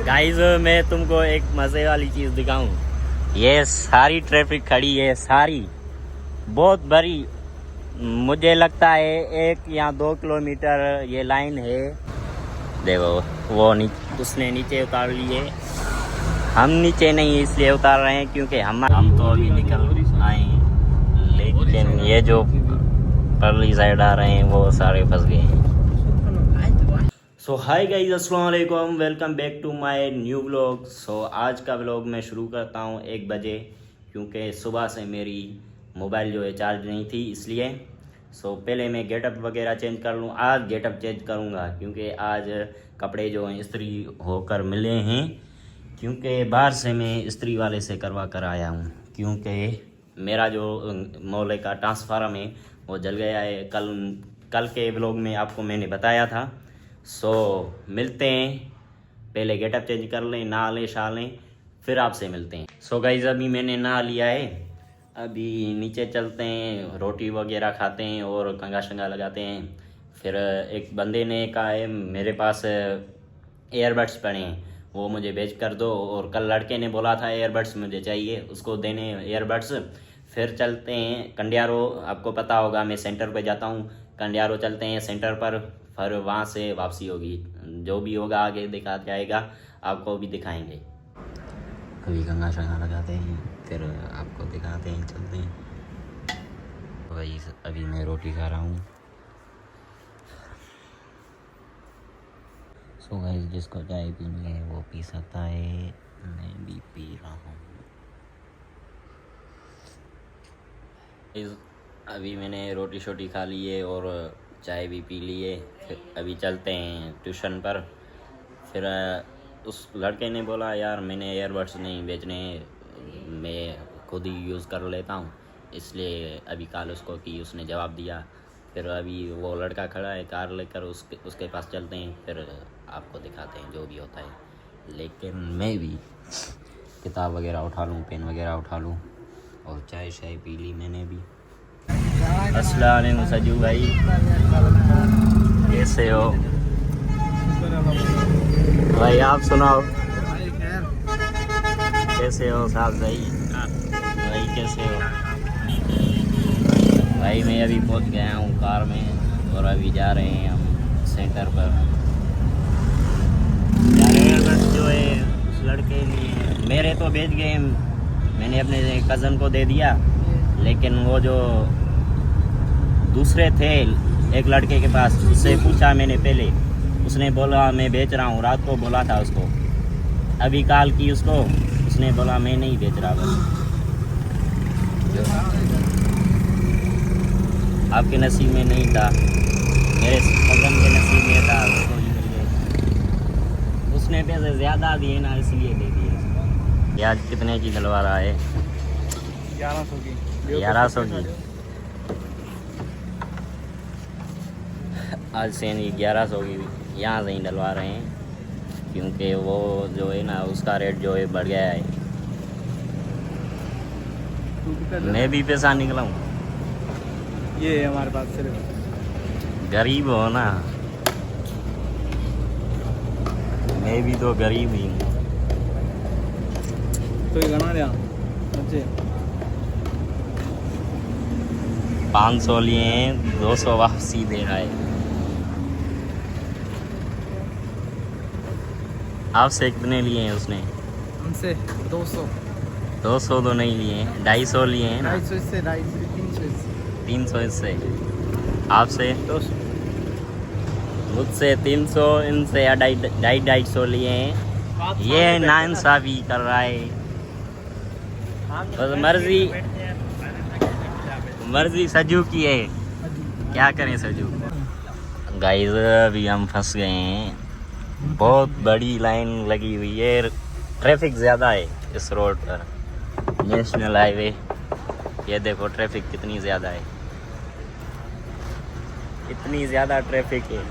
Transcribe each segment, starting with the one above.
Guys मैं तुमको एक मजे वाली चीज दिखाऊं। ये सारी ट्रैफिक खड़ी है, सारी बहुत बड़ी। मुझे लगता है 1 या 2 किलोमीटर ये लाइन है। देखो वो उसने नीचे उतार लिए, हम नीचे नहीं इसलिए उतार रहे हैं क्योंकि हम तो अभी निकल आए हैं, लेकिन ये जो परली साइड आ रहे हैं वो सारे फंस गए हैं। सो हाय गाइस, अस्सलाम वालेकुम, welcome back to my new vlog. So आज का व्लॉग मैं शुरू करता हूँ 1 बजे, क्योंकि सुबह से मेरी मोबाइल जो है चार्ज नहीं थी, इसलिए सो पहले मैं गेटअप वगैरह चेंज कर लूँ। आज गेटअप चेंज करूँगा क्योंकि आज कपड़े जो हैं इस्त्री होकर मिले हैं, क्योंकि बाहर से मैं इस्त्री वाले से करवा कर आया हूँ, क्योंकि मेरा जो मोहल्ले का ट्रांसफार्मर है वो जल गया है। कल के व्लॉग में आपको मैंने बताया था। सो मिलते हैं, पहले गेटअप चेंज कर लें, नहा लें, शा लें, फिर आपसे मिलते हैं। सो गाइस अभी मैंने नहा लिया है, अभी नीचे चलते हैं, रोटी वगैरह खाते हैं और कंघा शंगा लगाते हैं। फिर एक बंदे ने कहा है मेरे पास एयरबड्स पड़े हैं, वो मुझे भेज कर दो, और कल लड़के ने बोला था एयरबड्स मुझे चाहिए, उसको देने एयरबड्स। फिर चलते हैं कंडियारो, आपको पता होगा मैं सेंटर पे जाता हूँ, कंडियारो चलते हैं सेंटर पर, फिर वहाँ से वापसी होगी। जो भी होगा आगे दिखा जाएगा, आपको भी दिखाएंगे। अभी कंघा शंगा लगाते हैं, फिर आपको दिखाते हैं, चलते हैं। वही अभी मैं रोटी खा रहा हूँ। सो गाइस जिसको चाय पीनी है वो पी सकता है, मैं भी पी रहा हूँ। अभी मैंने रोटी शोटी खा ली है और चाय भी पी ली है। फिर अभी चलते हैं ट्यूशन पर। फिर उस लड़के ने बोला यार मैंने एयरबड्स नहीं बेचने, मैं खुद ही यूज़ कर लेता हूँ, इसलिए अभी कॉल उसको कि उसने जवाब दिया। फिर अभी वो लड़का खड़ा है कार लेकर, उसके पास चलते हैं, फिर आपको दिखाते हैं जो भी होता है। लेकिन मैं भी किताब वगैरह उठा लूँ, पेन वगैरह उठा लूँ, और चाय शाय पी ली मैंने भी। अस्सलाम वालेकुम सजू भाई, कैसे हो भाई? आप सुनाओ कैसे हो साहब भाई? भाई कैसे हो भाई? मैं अभी पहुंच गया हूँ कार में और अभी जा रहे हैं हम सेंटर पर। बस जो है उस लड़के ने मेरे तो भेज गए, मैंने अपने कज़न को दे दिया, लेकिन वो जो दूसरे थे एक लड़के के पास, उससे पूछा मैंने पहले, उसने बोला मैं बेच रहा हूँ, रात को बोला था उसको, अभी कॉल की उसको, उसने बोला मैं नहीं बेच रहा। बस आपके नसीब में नहीं था, मेरे कज़न के नसीब में था, उसको ही मिल गए। उसने पैसे ज़्यादा दिए ना, इसलिए दे दिए। आज कितने की दिलवा रहा है? 1100 की। 1100 की। आज से नहीं 1100 की यहाँ से ही डलवा रहे हैं, क्योंकि वो जो है ना उसका रेट जो है बढ़ गया है। मैं भी पैसा निकला हूँ, ये है हमारे पास सिर्फ। गरीब हो ना, मैं भी तो गरीब ही हूँ। तो ये गना लिया बच्चे 500 लिए हैं, 200 वापसी दे रहा है। आपसे कितने लिए हैं उसने? हमसे 200। 200 तो नहीं लिए हैं, 250 लिए हैं ना। 250 इससे, 250 300 इससे। 300 इससे, आपसे 200। मुझसे 300, इनसे 250 लिए हैं। ये नाइंसाफी कर रहा है, बस मर्जी सजू की है, क्या करें सजू। गाइस अभी हम फंस गए हैं, बहुत बड़ी लाइन लगी हुई है, ट्रैफिक ज़्यादा है इस रोड पर, नेशनल हाईवे। ये देखो ट्रैफिक कितनी ज़्यादा है, इतनी ज़्यादा ट्रैफिक है।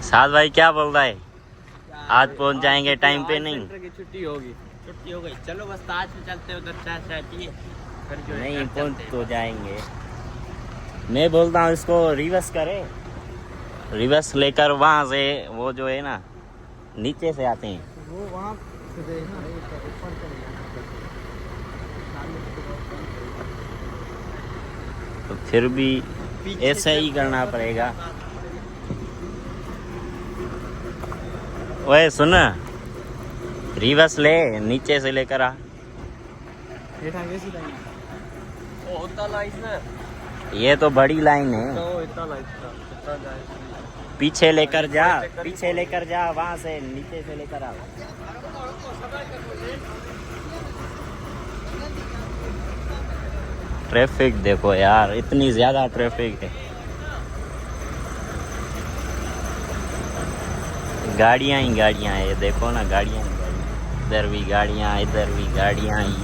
साथ भाई क्या बोल रहा है? आज पहुंच जाएंगे टाइम पे? नहीं छुट्टी होगी, छुट्टी हो गई, चलो बस आज में चलते हैं उधर, चाय पिए, नहीं पहुंच तो जाएंगे। मैं बोलता हूँ इसको रिवर्स करे, रिवर्स लेकर वहाँ से वो जो है ना नीचे से आते हैं। वो वहाँ से देखना ऊपर तो फिर भी ऐसा ही करना पड़ेगा। ओए सुन, रिवर्स ले, नीचे से लेकर आ। ये तो बड़ी लाइन है, पीछे लेकर जा, पीछे लेकर जा, वहां से नीचे से लेकर आ। ट्रैफिक देखो यार, इतनी ज्यादा ट्रैफिक है, गाड़ियां ही गाड़ियां है। देखो ना, गाड़ियां ही गाड़ियां, इधर भी गाड़ियां, इधर भी गाड़ियां ही।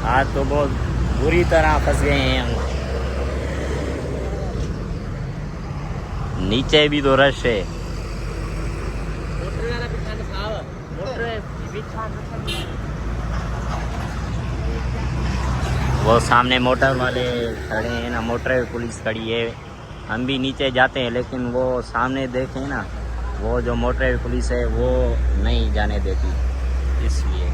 आज तो बहुत बुरी तरह फंस गए हैं हम। नीचे भी तो रश है। वो सामने मोटर वाले खड़े हैं ना, मोटर पुलिस खड़ी है। हम भी नीचे जाते हैं, लेकिन वो सामने देखें ना, वो जो मोटर पुलिस है वो नहीं जाने देती, इसलिए।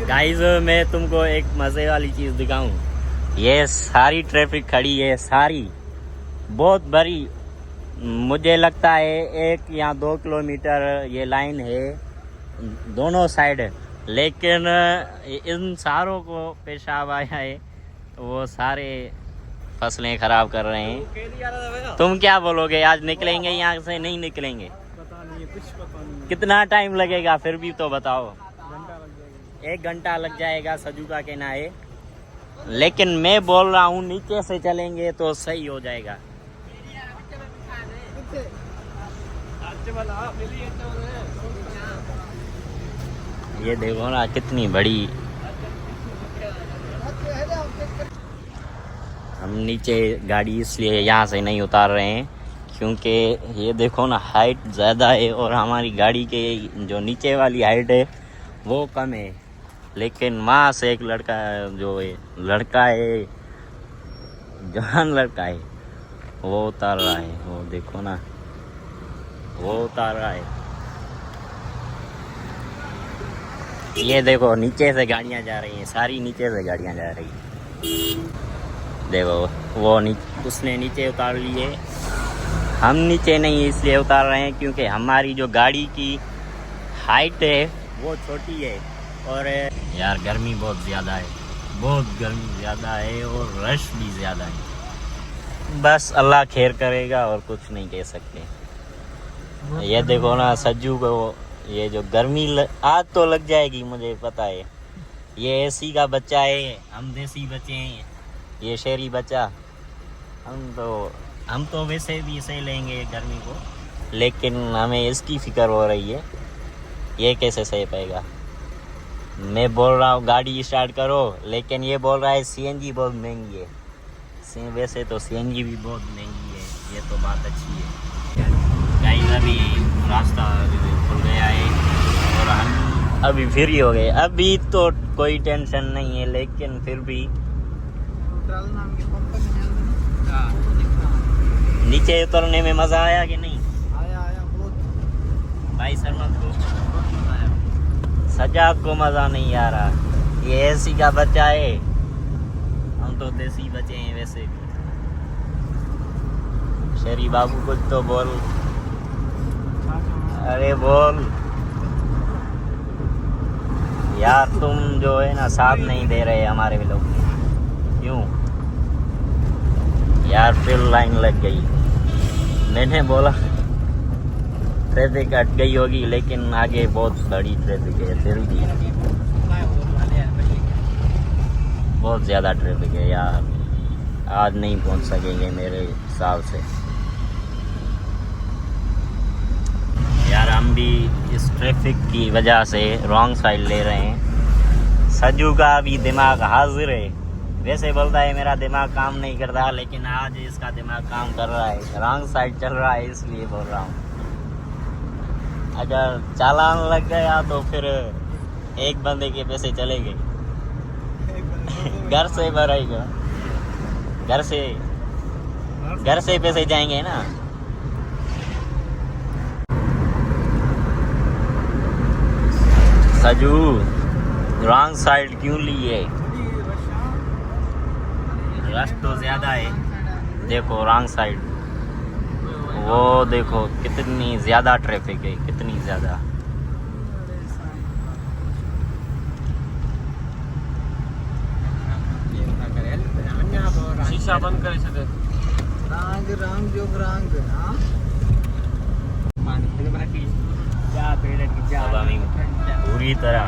गाइस, मैं तुमको एक मज़े वाली चीज़ दिखाऊं। ये सारी ट्रैफिक खड़ी है, सारी, बहुत बड़ी, मुझे लगता है 1 या 2 किलोमीटर ये लाइन है दोनों साइड। लेकिन इन सारों को पेशाब आया है, तो वो सारे फसलें खराब कर रहे हैं। तुम क्या बोलोगे, आज निकलेंगे यहाँ से, नहीं निकलेंगे? पता नहीं, कुछ पता नहीं। कितना टाइम लगेगा फिर भी तो बताओ? घंटा लग जाएगा। 1 घंटा लग जाएगा, सजू का कहना है। लेकिन मैं बोल रहा हूँ नीचे से चलेंगे तो सही हो जाएगा। ये देखो ना, कितनी बड़ी। हम नीचे गाड़ी इसलिए यहाँ से नहीं उतार रहे हैं क्योंकि ये देखो ना, हाइट ज़्यादा है और हमारी गाड़ी के जो नीचे वाली हाइट है वो कम है। लेकिन वहाँ से एक लड़का जो है, लड़का है, जवान लड़का है, वो उतार रहा है। वो देखो ना, वो उतार रहा है। ये देखो, नीचे से गाड़ियाँ जा रही हैं, सारी नीचे से गाड़ियाँ जा रही हैं। देखो वो उसने नीचे उतार लिए, हम नीचे नहीं इसलिए उतार रहे हैं क्योंकि हमारी जो गाड़ी की हाइट है वो छोटी है। और यार गर्मी बहुत ज़्यादा है, बहुत गर्मी ज़्यादा है और रश भी ज़्यादा है। बस अल्लाह खैर करेगा और कुछ नहीं कह सकते। ये देखो ना, सज्जू को ये जो गर्मी आज तो लग जाएगी, मुझे पता है। ये एसी का बच्चा है, हम देसी बच्चे हैं, ये शहरी बच्चा। हम तो वैसे भी सह लेंगे गर्मी को, लेकिन हमें इसकी फिक्र हो रही है, ये कैसे सह पाएगा। मैं बोल रहा हूँ गाड़ी स्टार्ट करो, लेकिन ये बोल रहा है सीएनजी बहुत महंगी है। वैसे तो सीएनजी भी बहुत महंगी है, ये तो बात अच्छी है। गाइस, अभी रास्ता खुल गया है और हम अभी फ्री हो गए। अभी तो कोई टेंशन नहीं है, लेकिन फिर भी नीचे उतरने में मज़ा आया कि नहीं? आया बहुत। भाई सरमत को, सजाद को मज़ा नहीं आ रहा। ये एसी का बच्चा है, हम तो देसी बच्चे हैं वैसे भी। शरी बाबू कुछ तो बोल, अरे बोल यार। तुम जो है ना, साथ नहीं दे रहे हमारे भी लोग, क्यों यार? फिर लाइन लग गई। मैंने बोला ट्रैफिक हट गई होगी, लेकिन आगे बहुत बड़ी ट्रैफिक है, फिर भी बहुत ज़्यादा ट्रैफिक है यार। आज नहीं पहुंच सकेंगे मेरे हिसाब से यार। हम भी इस ट्रैफिक की वजह से रॉन्ग साइड ले रहे हैं। सज्जू का भी दिमाग हाजिर है, वैसे बोलता है मेरा दिमाग काम नहीं करता, लेकिन आज इसका दिमाग काम कर रहा है, रॉन्ग साइड चल रहा है, इसलिए बोल रहा हूँ। अगर चालान लग गया तो फिर एक बंदे के पैसे चले गए। घर से भराएगा, घर से पैसे जाएंगे ना। सजू रॉन्ग साइड क्यों लिए? रश तो ज्यादा है, देखो रॉन्ग साइड, वो देखो कितनी ज्यादा ट्रैफिक है, कितनी ज्यादा। शीशा बंद करे छे रांग जो रांग हां क्या पेड़ की क्या अब हमें पूरी तरह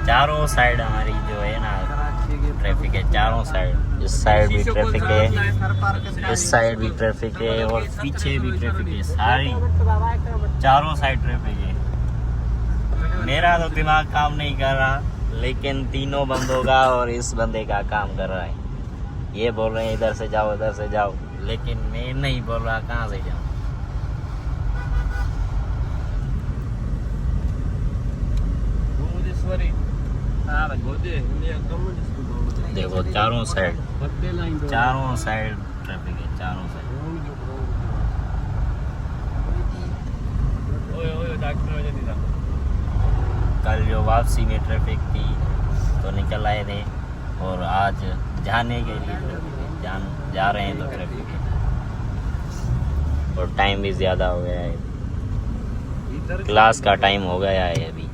चारों साइड हमारी जो है ना ट्रैफिक है, चारों साइड। इस साइड भी ट्रैफिक है, इस साइड भी ट्रैफिक है और पीछे भी ट्रैफिक है, सारी चारों साइड ट्रैफिक है। मेरा तो दिमाग काम नहीं कर रहा, लेकिन तीनों बंदों का और इस बंदे का काम कर रहा है। ये बोल रहे हैं इधर से जाओ, इधर से जाओ, लेकिन मैं नहीं बोल रहा कहाँ से जाऊँ। देखो चारों साइड ट्रैफिक है, चारों साइड। कल जो वापसी में ट्रैफिक थी तो निकल आए थे, और आज जाने के लिए जा रहे हैं तो ट्रैफिक है, और टाइम भी ज़्यादा हो गया है, क्लास का टाइम हो गया है अभी।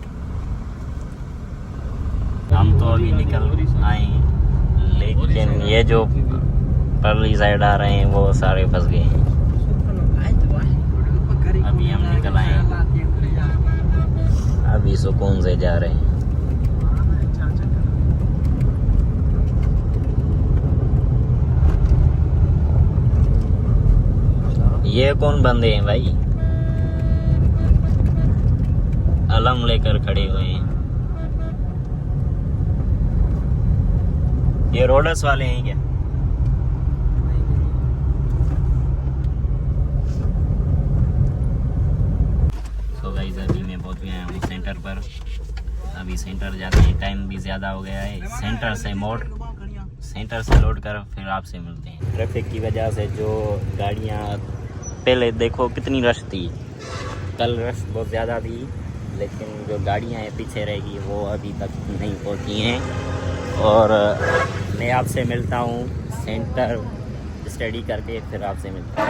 हम तो अभी निकल आए हैं, लेकिन ये जो परली साइड आ रहे हैं वो सारे फंस गए हैं। अभी हम निकल आए हैं, अभी सुकून से जा रहे हैं। ये कौन बंदे हैं भाई, अलम लेकर खड़े हुए हैं? ये रोडस वाले हैं क्या? तो गाइस अभी मैं पहुंच गया हूँ सेंटर पर। अभी सेंटर जाते हैं, टाइम भी ज़्यादा हो गया है। सेंटर से लोड कर फिर आपसे मिलते हैं। ट्रैफिक की वजह से जो गाड़ियाँ, पहले देखो कितनी रश थी, कल रश बहुत ज़्यादा थी, लेकिन जो गाड़ियाँ हैं पीछे रहेगी वो अभी तक नहीं पहुँची हैं। और मैं आपसे मिलता हूँ सेंटर स्टडी करके, फिर आपसे मिलता हूँ।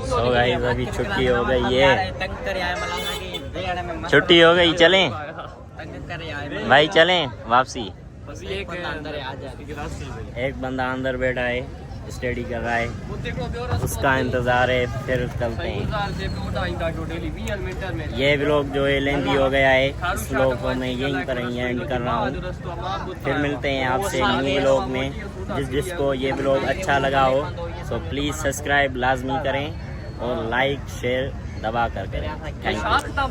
सो गाइस अभी छुट्टी हो गई है, छुट्टी हो गई, चलें भाई, चलें वापसी। एक बंदा अंदर बैठा है, स्टडी कर रहा है, उसका इंतज़ार है, फिर चलते हैं। ये व्लॉग जो है लेंदी हो गया है, इस व्लॉग को मैं यहीं पर एंड कर रहा हूँ। फिर मिलते हैं आपसे न्यू व्लॉग में। जिसको ये व्लॉग अच्छा लगा हो तो प्लीज़ सब्सक्राइब लाजमी करें और लाइक शेयर दबा कर करें। Thank you.